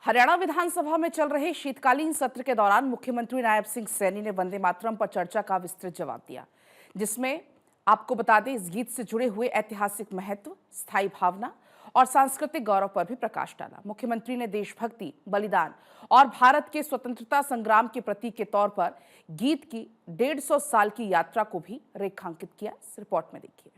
हरियाणा विधानसभा में चल रहे शीतकालीन सत्र के दौरान मुख्यमंत्री नायब सिंह सैनी ने वंदे मातरम पर चर्चा का विस्तृत जवाब दिया, जिसमें आपको बता दें इस गीत से जुड़े हुए ऐतिहासिक महत्व, स्थायी भावना और सांस्कृतिक गौरव पर भी प्रकाश डाला। मुख्यमंत्री ने देशभक्ति, बलिदान और भारत के स्वतंत्रता संग्राम के प्रतीक के तौर पर गीत की 150 साल की यात्रा को भी रेखांकित किया। इस रिपोर्ट में देखिए।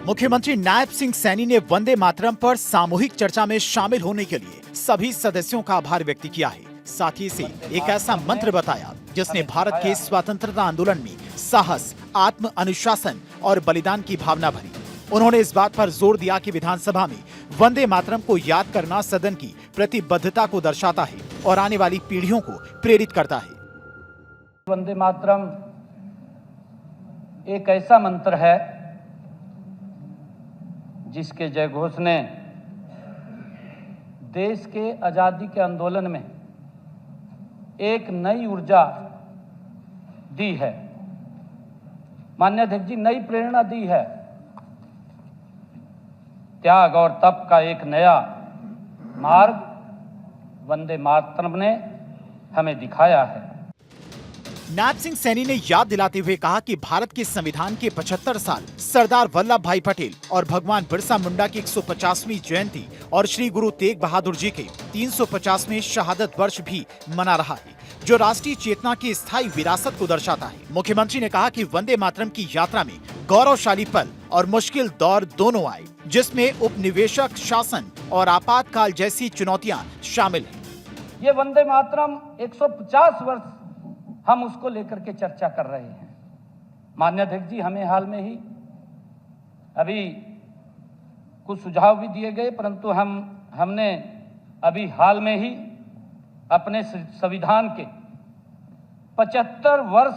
मुख्यमंत्री नायब सिंह सैनी ने वंदे मातरम पर सामूहिक चर्चा में शामिल होने के लिए सभी सदस्यों का आभार व्यक्त किया है। साथ ही इसे एक ऐसा मंत्र बताया जिसने भारत के स्वतंत्रता आंदोलन में साहस, आत्म अनुशासन और बलिदान की भावना भरी। उन्होंने इस बात पर जोर दिया कि विधानसभा में वंदे मातरम को याद करना सदन की प्रतिबद्धता को दर्शाता है और आने वाली पीढ़ियों को प्रेरित करता है। वंदे मातरम एक ऐसा मंत्र है जिसके जयघोष ने देश के आजादी के आंदोलन में एक नई ऊर्जा दी है। माननीय अध्यक्ष जी, नई प्रेरणा दी है। त्याग और तप का एक नया मार्ग वंदे मातरम ने हमें दिखाया है। नायब सिंह सैनी ने याद दिलाते हुए कहा कि भारत के संविधान के 75 साल, सरदार वल्लभ भाई पटेल और भगवान बिरसा मुंडा की 150वीं जयंती और श्री गुरु तेग बहादुर जी के 350वें शहादत वर्ष भी मना रहा है, जो राष्ट्रीय चेतना की स्थायी विरासत को दर्शाता है। मुख्यमंत्री ने कहा कि वंदे मातरम की यात्रा में गौरवशाली पल और मुश्किल दौर दोनों आए, जिसमें उपनिवेशक शासन और आपातकाल जैसी चुनौतियां शामिल हैं। ये वंदे मातरम 150 वर्ष हम उसको लेकर के चर्चा कर रहे हैं। माननीय अध्यक्ष जी, हमें हाल में ही अभी कुछ सुझाव भी दिए गए, परंतु हमने अभी हाल में ही अपने संविधान के 75 वर्ष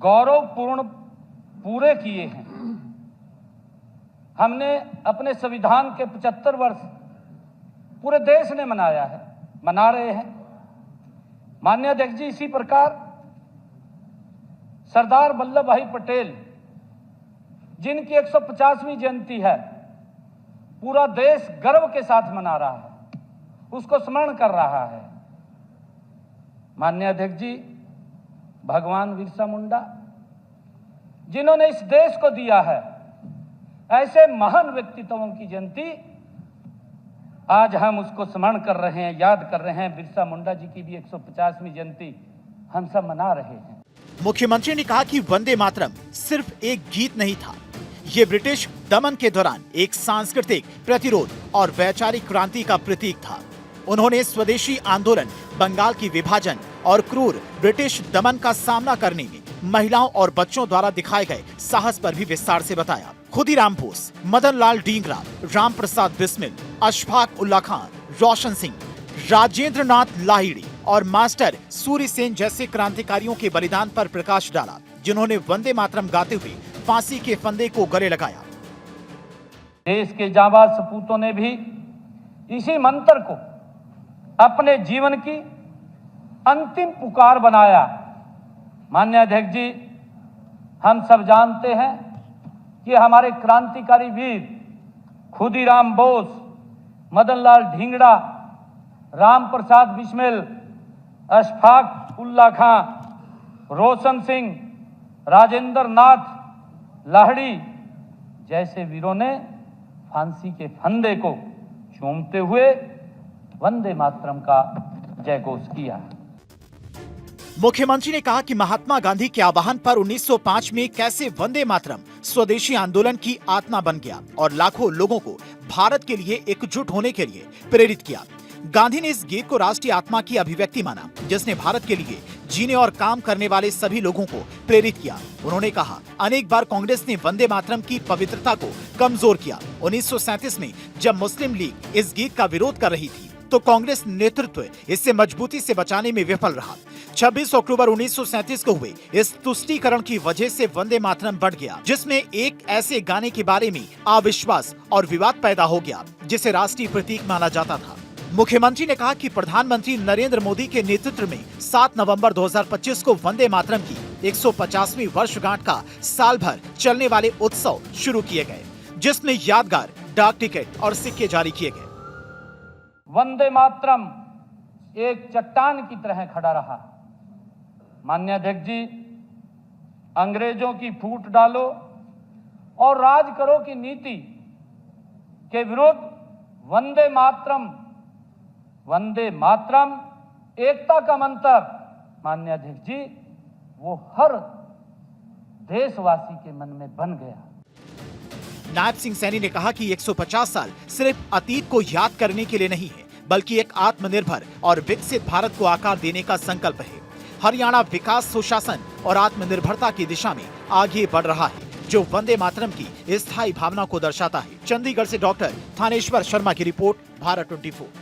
गौरवपूर्ण पूरे किए हैं। हमने अपने संविधान के 75 वर्ष पूरे देश ने मनाया है, मना रहे हैं। माननीय अध्यक्ष जी, इसी प्रकार सरदार वल्लभ भाई पटेल जिनकी 150वीं जयंती है, पूरा देश गर्व के साथ मना रहा है, उसको स्मरण कर रहा है। माननीय अध्यक्ष जी, भगवान बिरसा मुंडा जिन्होंने इस देश को दिया है, ऐसे महान व्यक्तित्वों की जयंती आज हम उसको स्मरण कर रहे हैं, याद कर रहे हैं। बिरसा मुंडा जी की भी 150वीं जयंती हम सब मना रहे हैं। मुख्यमंत्री ने कहा कि वंदे मातरम सिर्फ एक गीत नहीं था, ये ब्रिटिश दमन के दौरान एक सांस्कृतिक प्रतिरोध और वैचारिक क्रांति का प्रतीक था। उन्होंने स्वदेशी आंदोलन, बंगाल की विभाजन और क्रूर ब्रिटिश दमन का सामना करने में महिलाओं और बच्चों द्वारा दिखाए गए साहस पर भी विस्तार से बताया। खुदीराम बोस, मदन लाल डींगरा, राम प्रसाद बिस्मिल, अशफाक उल्ला खान, रोशन सिंह, राजेंद्र नाथ लाहिड़ी और मास्टर सूर्य सेन जैसे क्रांतिकारियों के बलिदान पर प्रकाश डाला, जिन्होंने वंदे मातरम गाते हुए फांसी के फंदे को गले लगाया। देश के जांबाज सपूतों ने भी इसी मंत्र को अपने जीवन की अंतिम पुकार बनाया। माननीय अध्यक्ष जी, हम सब जानते हैं कि हमारे क्रांतिकारी वीर खुदीराम बोस, मदन लाल ढींगड़ा, राम प्रसाद बिस्मिल, अशफाक उल्ला खां, रोशन सिंह, राजेंद्र नाथ लाहिड़ी जैसे वीरों ने फांसी के फंदे को चूमते हुए वंदे मातरम का जयघोष किया। मुख्यमंत्री ने कहा कि महात्मा गांधी के आह्वान पर 1905 में कैसे वंदे मातरम स्वदेशी आंदोलन की आत्मा बन गया और लाखों लोगों को भारत के लिए एकजुट होने के लिए प्रेरित किया। गांधी ने इस गीत को राष्ट्रीय आत्मा की अभिव्यक्ति माना, जिसने भारत के लिए जीने और काम करने वाले सभी लोगों को प्रेरित किया। उन्होंने कहा, अनेक बार कांग्रेस ने वंदे मातरम की पवित्रता को कमजोर किया। 1937 में जब मुस्लिम लीग इस गीत का विरोध कर रही थी, तो कांग्रेस नेतृत्व इसे मजबूती से बचाने में विफल रहा। 26 अक्टूबर 1937 को हुए इस तुष्टीकरण की वजह से वंदे मातरम बढ़ गया, जिसमें एक ऐसे गाने के बारे में अविश्वास और विवाद पैदा हो गया जिसे राष्ट्रीय प्रतीक माना जाता था। मुख्यमंत्री ने कहा कि प्रधानमंत्री नरेंद्र मोदी के नेतृत्व में 7 नवंबर 2025 को वंदे मातरम की 150वीं वर्षगांठ का साल भर चलने वाले उत्सव शुरू किए गए, जिसमें यादगार डाक टिकट और सिक्के जारी किए गए। वंदे मातरम एक चट्टान की तरह खड़ा रहा। माननीय अध्यक्ष जी, अंग्रेजों की फूट डालो और राज करो की नीति के विरुद्ध वंदे मातरम एकता का मंत्र, माननीय अध्यक्ष जी, वो हर देशवासी के मन में बन गया। नायब सिंह सैनी ने कहा कि 150 साल सिर्फ अतीत को याद करने के लिए नहीं है, बल्कि एक आत्मनिर्भर और विकसित भारत को आकार देने का संकल्प है। हरियाणा विकास, सुशासन और आत्मनिर्भरता की दिशा में आगे बढ़ रहा है, जो वंदे मातरम की स्थायी भावना को दर्शाता है। चंडीगढ़ से डॉक्टर थानेश्वर शर्मा की रिपोर्ट, भारत 24।